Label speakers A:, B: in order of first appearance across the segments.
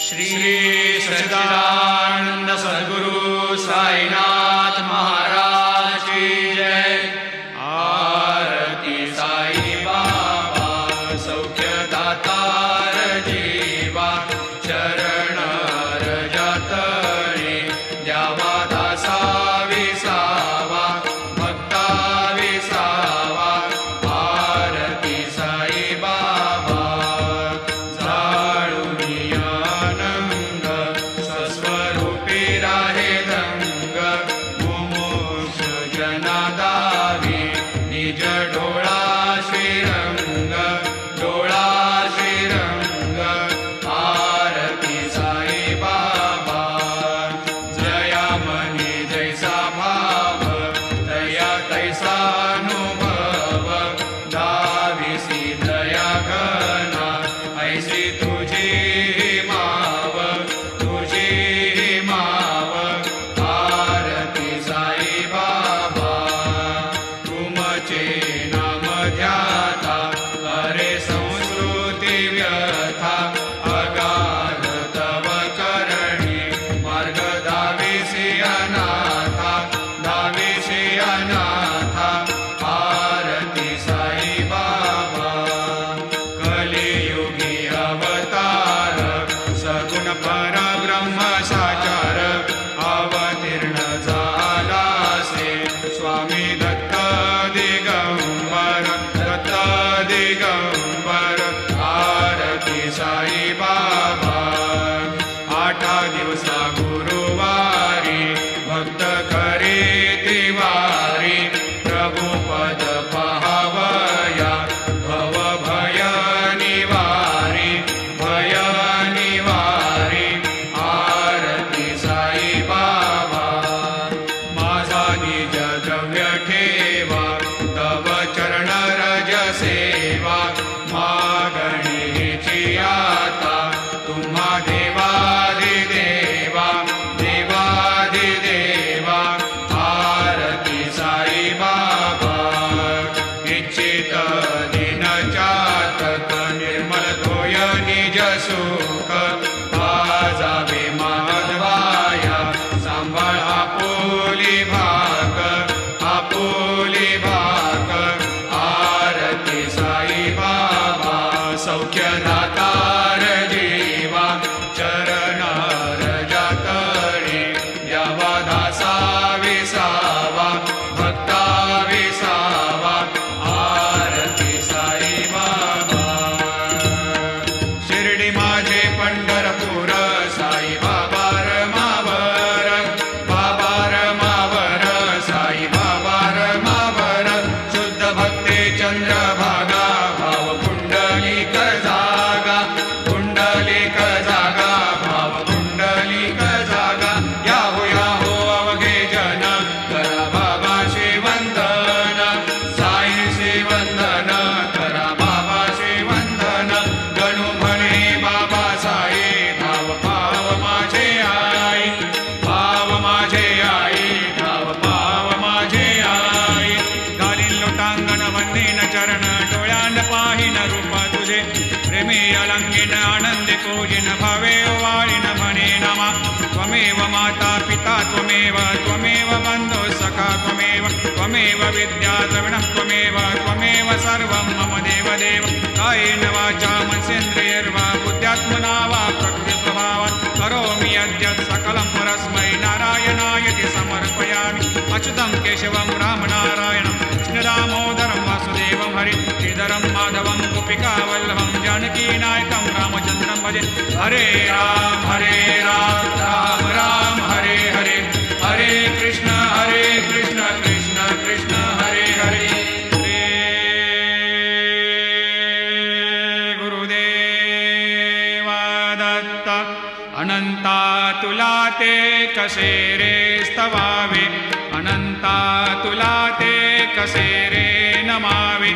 A: श्री सच्चिदानंद सद्गुरु साईनाथ महाराज की जय। आरती साई बाबा सौख्यदातार जीवा, चरण रजतळे द्यावा दासा विसावा, भक्ता विसावा। आरती साई बाबा स्वस्वरूपी राहे दंग, मुमुक्ष जनादावी निज डोळा श्रीरंग, डोळा श्रीरंग। आरती साई बाबा जया मनी जैसा भाव, दया तैसा अनुभव, दाविसी दया घना ऐसी तुझी माव, तुझी माव। आरती साई बाबा तुमचे नाम ध्याता, अरे संस्कृती व्यथा, अगाध तव करणी मार्ग दाविसी अनाथा, दाविसी अनाथा। आरती साई बाबा कलियुगी अवतार, सगुण परब्रह्म साचार, अवतीर्ण झालासे स्वामी दत्त दिगंबर, दत्त दिगंबर। आरती साई बाबा आठा दिवसा गुरुवारी, भक्त करे तिवारी, प्रभु पद पाहावया भव भय निवारी, भय निवारी। आरती साई बाबा माझा निज द्रव्य ठेवा, तव चरण रज सेवा, मागणीची आता तुम्हा देवादिदेवा, देवादिदेवा। आरती साई बाबा इच्छित दिन चातक, निर्मल तोय निज सुख, पाजावे माधवाया सांभाळ आपुली भाग, आपुली भाग। आरती साई बाबा सौख्यदातार जीवा, चरण रजतळे द्यावा दासा विसावा, भक्ता विसावा। आरती साई बाबा शिर्डी माझे पंढरपूर, साई बाबा रमावर, बाबा रमावर, साई बाबा रमावर। शुद्ध भक्ते चंद्रभागा, भाव पुंडलिक जागा, पुंडलिक जागा, भाव पुंडलिक जागा। याहो याहो अवघे जन, करा बाबाशी वंदन, साईशी वंदन, करा बाबाशी वंदन। गणू म्हणे बाबा साई, भाव भाव माझे आई, भाव माझे आई, भाव भाव माझे आई। घालीन लोटांगण वंदीन चरण, डोळ्यान पाहिन रूप तुझे, प्रेमी अलंगिन आनंदे पूजिन, भावे ओवाळीन म्हणे नमा। त्वमेव माता पिता त्वमेव, त्वमेव बंधु सखा त्वमेव, त्वमेव विद्या द्रविणः त्वमेव, त्वमेव सर्वं मम देवदेव। कायेन वाचा मनसेन्द्रियैर्वा बुद्ध्यात्मना वा प्रकृतिस्वभावात्, करोमि यद्यत् सकलं परस्मै नारायणायति समर्पयामि। अच्युतं केशवं रामनारायणं कृष्णदामोदरं वासुदेवं हरि, श्रीधरं माधवं गोपिकावल्लभं, जानकीनायकं रामचन्द्रं भजे। हरे राम राम राम हरे हरे, हरे कृष्ण कृष्ण कृष्ण हरे हरे। श्री गुरुदेव दत्त अनंता तुला ते कसे रे स्तवावे, अनंता तुला ते कसे रे नमावे।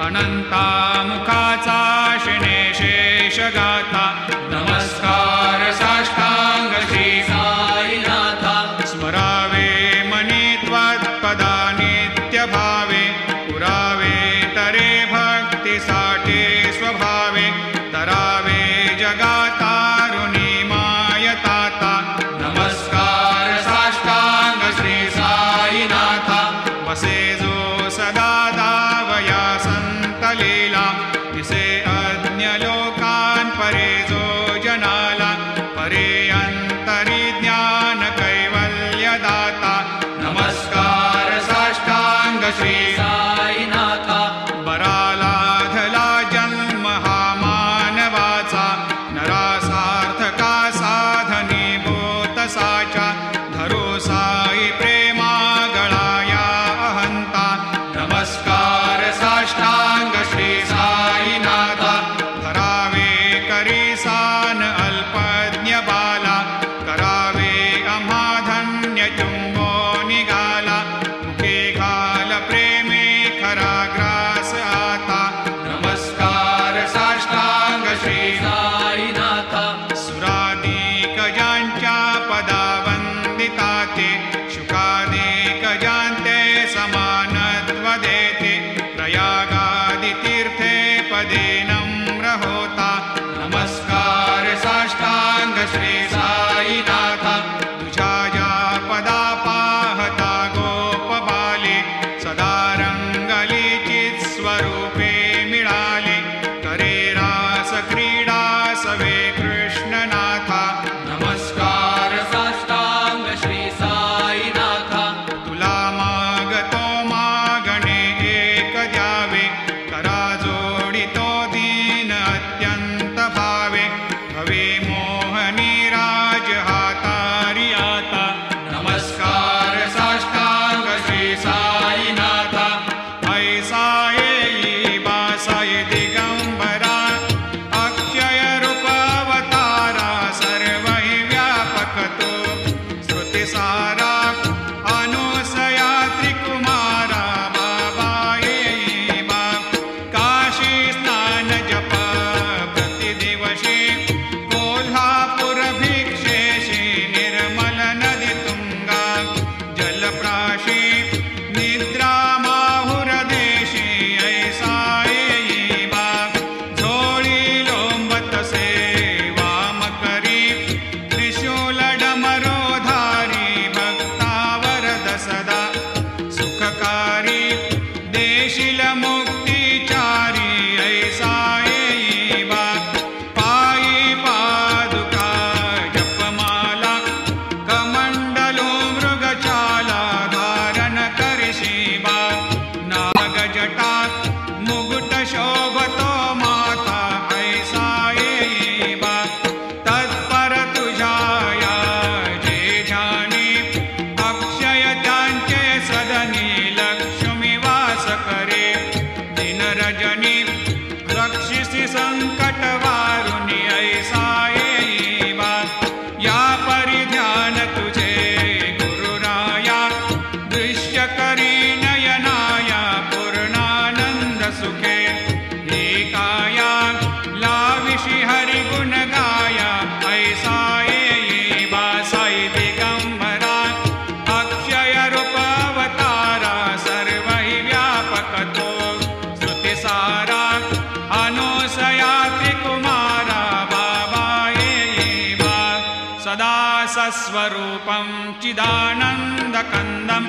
A: अनंता मुखाचा शिणे शेष गाथा, नमस्कार साष्टांग श्री साईनाथा। स्मरावे मनी त्वत्पदा नित्य भावे, पुरावे तरे भक्तीसाठी स्वभावे, तरावे जगातारुणी मा तसे अन्यलोकान् परे जो जनाला परे अंतरि ज्ञान कैवल्यदाता नमस्कार साष्टांग श्री साईनाथ बरालाधला जन्म हा मानवाचा नरासार्थका साधनीभूत साचा धरो साई प्रेमा गळाया अहंता नमस्कार साष्टांग श्री साईनाथ धरावे करीसान अल्पज्ञ बाला करावे आम्हा धन्य चुंबो निघाला मुखे घाल प्रेमे खरा ग्रास आता नमस्कार साष्टांग श्री साईनाथ सुरादिक ज्यांच्या पदा वंदिता ते शुकादिक ज्यांते समानत्व देते प्रयागादि तीर्थे पदे नम्र होता नमस्कार साष्टांग श्री साईनाथ तुझ्या या पदा पाहता गोप बाले सदा रंगलीचित स्वरूपे मिळाले करे रास क्रीडा सवे कृष्णनाथा नमस्कार साष्टांग श्री साईनाथ तुला मागतो मागणे एक द्यावे करा जोडितो दीन अत्यंत भावे भवे मोहनी राज हातारी आता नमस्कार साष्टांग श्री साईनाथ ऐसा येई बासाय दिगंबरा अक्षय रूप अवतारा सर्व हि व्यापक तो श्रुतिसारा अनुसया त्रिकुमारा बाबा येई बा काशी स्नान जप प्रतिदिवशी कोल्हापुर भिक्षेशी निर्मल नदी तुंगा जलप्राशी निद्रा माहुर देशी ऐसा येई बा झोळी लोंबतसे वाम करी त्रिशूल डमरोधारी भक्तावरद सदा सुखकारी देशील मुक्तिचारी ऐसा येई बा पायी पादुका जपमाला कमंडलो मृगचाला धारण करशी बा नागजटा मुकुट शोभतो माता ऐसा येई बा तत्पर तुझाया जे ध्यानी अक्षय त्यांचे सदनी लक्ष्मी वास करे दिन रजनी रक्षिसी संकट वारुणी ऐसा येई बा या परिध्यान तुझे गुरुराया दृश्य करी नयनाया पूर्णानंद सुखे एकाया लाविशी हरि गुण गाया ऐसा येई बा साई दिगंबरा अक्षय रूप अवतारा सर्व हि व्यापक तो श्रुतिसारा अनुसया त्रिकुमारा बाबा येई बा सदा सस्वरूपं चिदानन्दकन्दं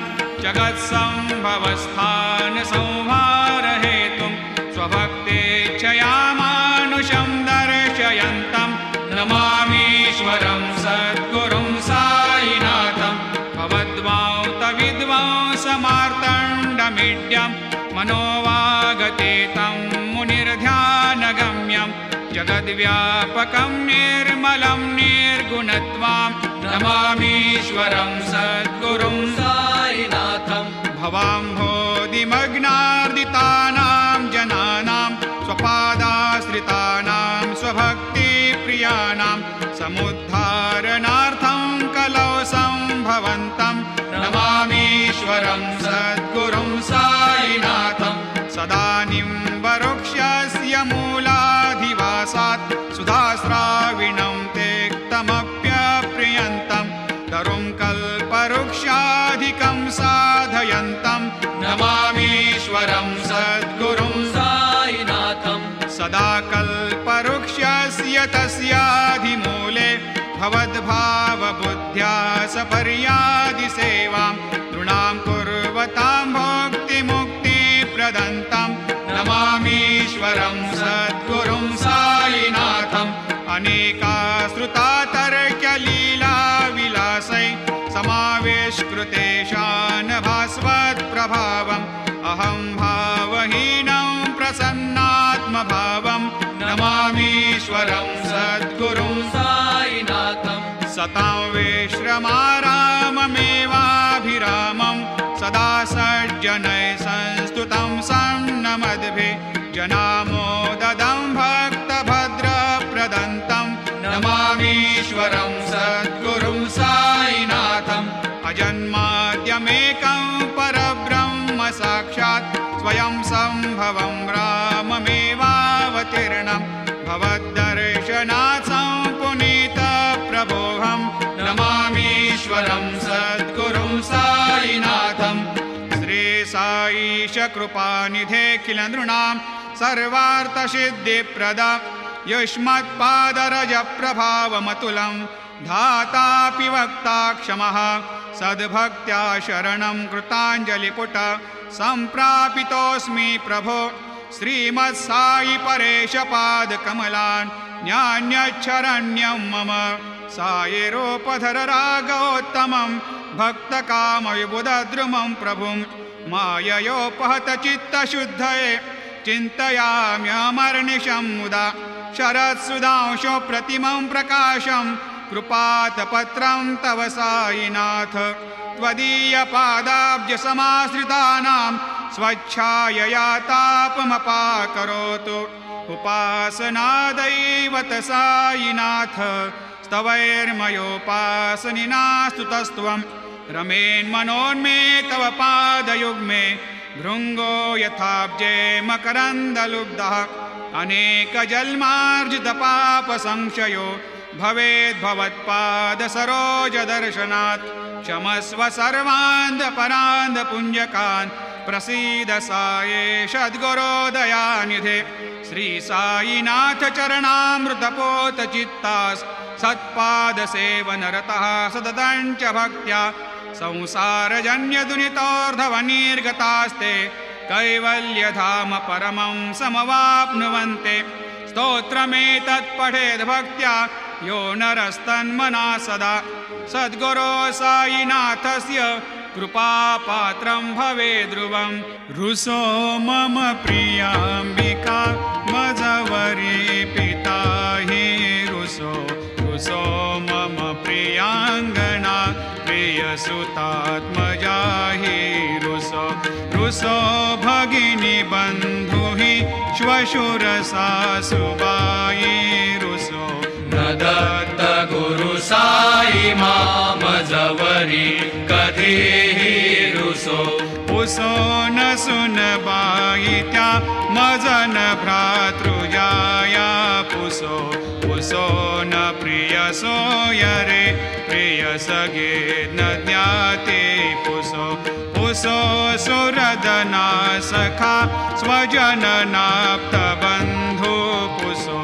A: जगत्सम्भवस्थान संहार हेतुं स्वभक्तेच्छया मानुषं दर्शयन्तं नमामीश्वरं सद्गुरुं साईनाथं भवद्वांत विद्वांसमार्तण्डमीड्यं मनोवागतेतं मुनिर्ध्यानगम्यं जगद्व्यापकं निर्मलं निर्गुणत्वां नमामीश्वरं सद्गुरुं साईनाथं भवाम्भोधिमग्नार्दितानां जनानां स्वपादाश्रितानां स्वभक्तिप्रियाणां समुद्धारणार्थं कलौ सम्भवन्तं नमामीश्वरं सद्गुरुं साईनाथं सदा निम्बवृक्षस्य मूलाधिवासात् सुधास्राविणं तेक्तमप्यप्रियन्तं तरुं कल्पवृक्षाधिकं साधयन्तं नमामीश्वरं सद्गुरुं साईनाथं सदा कल्पवृक्षस्य तस्याधिमूले भवद्भावबुद्ध्या सपर्यादिसेवां नृणां कुर्वतां भोक्तिमुक्तिप्रदन्तं नमामीश्वरं सद्गुरुं नित्यमाराममेवाभिरामं सदा सज्जनैः संस्तुतं सन्नमद्भिः जनामोददं भक्तभद्रप्रदन्तं नमामीश्वरं सद्गुरुं साईनाथम् अजन्माद्यमेकं परब्रह्म साक्षात् स्वयं सम्भवं राममेवावतीर्णं भवद्दर्शनात् पुनीतप्रभोऽहं नमामीश्वरं सद्गुरुं साईनाथम् श्री साईश कृपानिधे किल नृणां सर्वार्थसिद्धिप्रद युष्मत्पादरजप्रभावमतुलं धातापि वक्ता क्षमः सद्भक्त्या शरणं कृताञ्जलिपुट सम्प्रापितोऽस्मि प्रभो श्रीमत्साई परेशपादकमलान् न्यान्यच्छरण्यं मम सायेरोपधर रागोत्तमं भक्तकामविबुधद्रुमं प्रभुं माययोपहतचित्तशुद्धये चिन्तयाम्यमर्निशं मुदा शरत्सुधांशो प्रतिमं प्रकाशं कृपातपत्रं तव साईनाथ त्वदीयपादाब्जसमाश्रितानां स्वच्छायया तापमपाकरोतु उपासनादैवत साईनाथ स्तवैर्मयोपासनिना स्तुतस्त्वं रमेन्मनोन्मे तव पादयुग्मे भृङ्गो यथाब्जे मकरन्दलुब्धः अनेकजन्मार्जितपापसंशयो भवेद्भवत्पादसरोजदर्शनात् क्षमस्व सर्वान्धपरान्धपुञ्जकान् प्रसीद सायेश सद्गुरोदयानिधे श्री साईनाथ चरणामृतपोतचित्तास् सत्पादसेवनरतः सततं च भक्त्या संसारजन्यदुरितोर्धवनिर्गतास्ते कैवल्यधाम परमं समवाप्नुवन्ते स्तोत्रमेतत्पठेद् भक्त्या यो नरस्तन्मना सदा सद्गुरो साईनाथस्य कृपापात्रं भवेद्ध्रुवं रुसो मम प्रियाम्बिका मजवरी पिता हि रुसो रुसो मम प्रियाङ्गना प्रियसुतात्मजा हि रुसो रुसो भगिनी बन्धु हि श्वशुरसासुबाई रुसो
B: न दत्त गुरु साई मामजवरी कधीहि रुसो
A: उसो न सुनबाई त्या मजन भ्रातृजाया पुसो पुसो न प्रियसो यरे प्रियसगे न ज्ञाते पुसो पुसो सुरदना सखा स्वजननाप्तबन्धु पुसो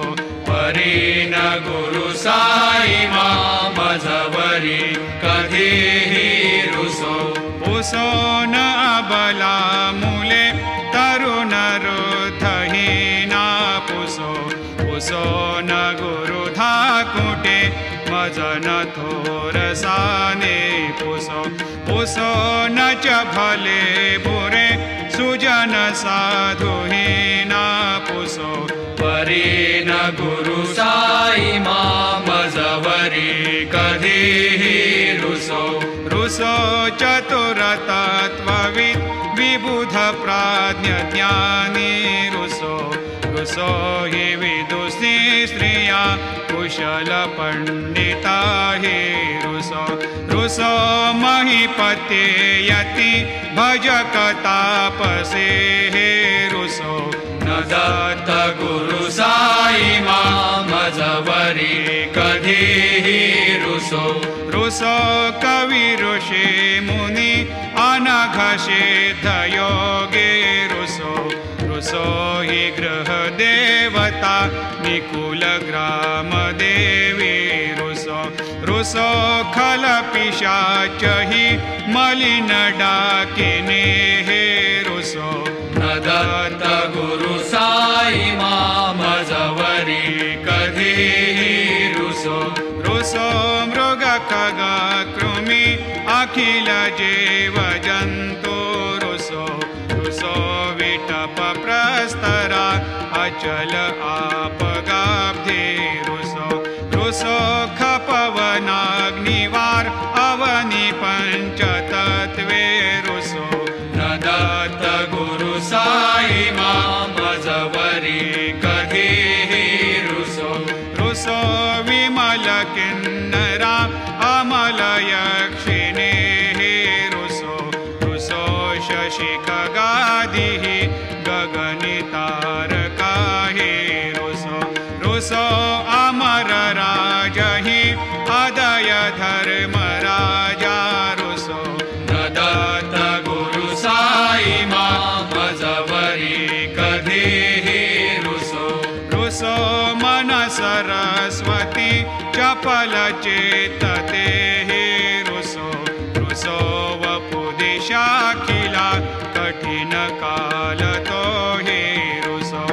B: परी न गुरु साई मामजवरी कधीहि रुसो
A: पुसो न अबला मूले तरुणरुद्धहीना पुसो पुसो न गुरुधाकुटे मजन थोरसाने पुसो पुसो न च भले बुरे सुजन साधुहीना पुसो
B: परी न गुरु साई मामजवरी कधीहि रुसो
A: रुसो चतुरतत्त्वविद् विबुध प्राज्ञज्ञानी रुसो रुसो हि विदुषी स्त्रिया कुशल पंडिता हि रुसो रुसो महीपते यति भजक तापसे हे रुसो
B: न दत्त गुरु साई मामजवरी कधीहि रुसो
A: रुसो कवि ऋषि मुनि अनघसिद्ध योगे रुसो रुसो हि गृह देवता निकुल ग्राम देवी रुसो रुसो खल पिशाच हि मलिन डाकिने हे रुसो
B: न दत्त गुरु साई मामजवरी कधीहि रुसो
A: रुसो मृग खग कृमि अखिल जीव जन्तु रुसो रुसो विटप प्रस्तरा अचल आपगाब्धि रुसो रुसो खपवनाग्निवार रुसो अमर राजहि अदय धर्म राजा रुसो
B: न दत्त गुरु साई मजवरी कधीही रुसो
A: रुसो मन सरस्वती चपल चेतते रुसो रुसो वपुदिशाखिला कठिन काल तो हे रुसो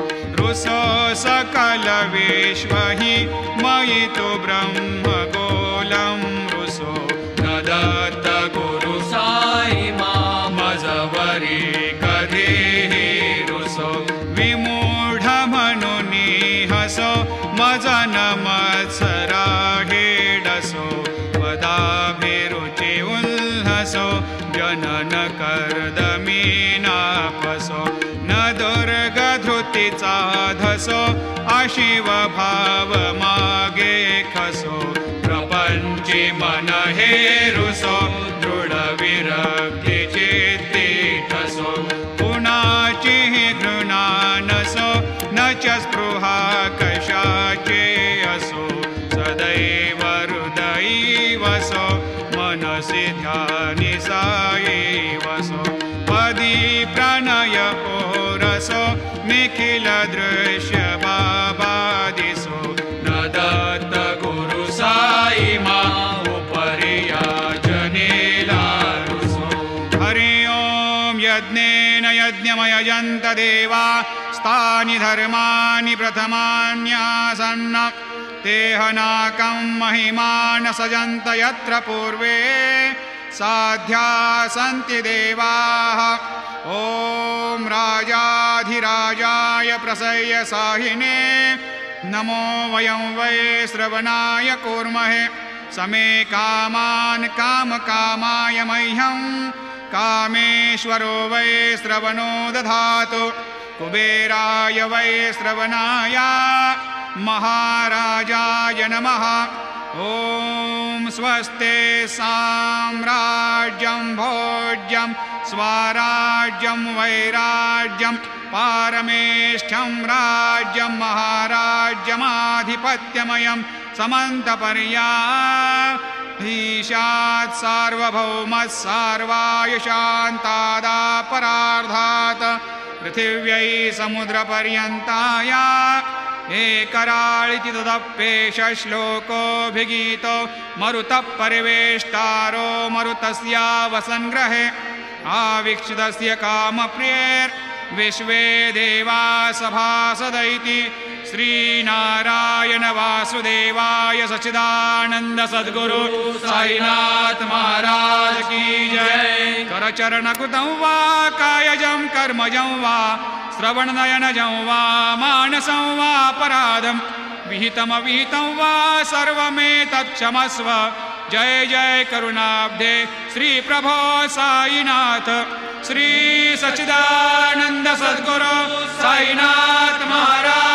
A: रुसो सकल विश्व हि मयि तु ब्रह्म गोलं रुसो
B: न दत्त गुरु साई मजवरी कधीही रुसो
A: विमूढ मनुनी हसो मजन मत्सरा हेडसो वदाभिरुचि उल्हसो जनन कर्दमीनापसो न दुर्गधृतिचा धसो अशिव भाव मागे खसो
B: प्रपंची मन हे रुसो दृढ विरक्ती चित्ती ठसो
A: पुनाची घृणा नसो न च स्पृहा कशाचे असो सदैव हृदयी वसो मनसि ध्यानि साई वसो पदी प्रणय ओरसो निखिल दृश्य बाबा दिसो
B: न दत्त गुरु साई उपरिया जनेला रुसो
A: हरि ओम यज्ञेन यज्ञमयजन्त देवा स्थानि धर्माणि प्रथमान्यासन्न तेहनाकं महिमान सजन्त यत्र पूर्वे साध्या सन्ति देवाः ॐ राजाधिराजाय प्रसह्य साहिने नमो वयं वै श्रवणाय कूर्महे समे कामान् कामकामाय मह्यं कामेश्वरो वै श्रवणो दधातु कुबेराय वै श्रवणाय महाराजाय नमः ॐ स्वस्ते साम्राज्यं भोज्यं स्वराज्यं वैराज्यं पारमेष्ठ्यं राज्यं महाराज्यमाधिपत्यमयं समन्तपर्याधीशात् सार्वभौमः सार्वाय शान्तादापरार्धात् पृथिव्यै समुद्रपर्यन्ताय एकराळिति तदप्येष श्लोकोऽभिगीतो मरुतः परिवेष्टारो मरुतस्य वसन्ग्रहे आवीक्षितस्य कामप्रियैर्विश्वे देवा सभासदैति श्रीनारायण वासुदेवाय सच्चिदानंद सद्गुरु साईनाथ महाराज की जय। करचरणकृतं वा कायजं कर्मजं वा श्रवणनयनजं वा मानसं वा अपराधं विहितमविहितं वा सर्वमेतत्क्षमस्व। जय जय करुणाब्धे श्री प्रभो साईनाथ श्री सच्चिदानंद सद्गुरु साईनाथ महाराज।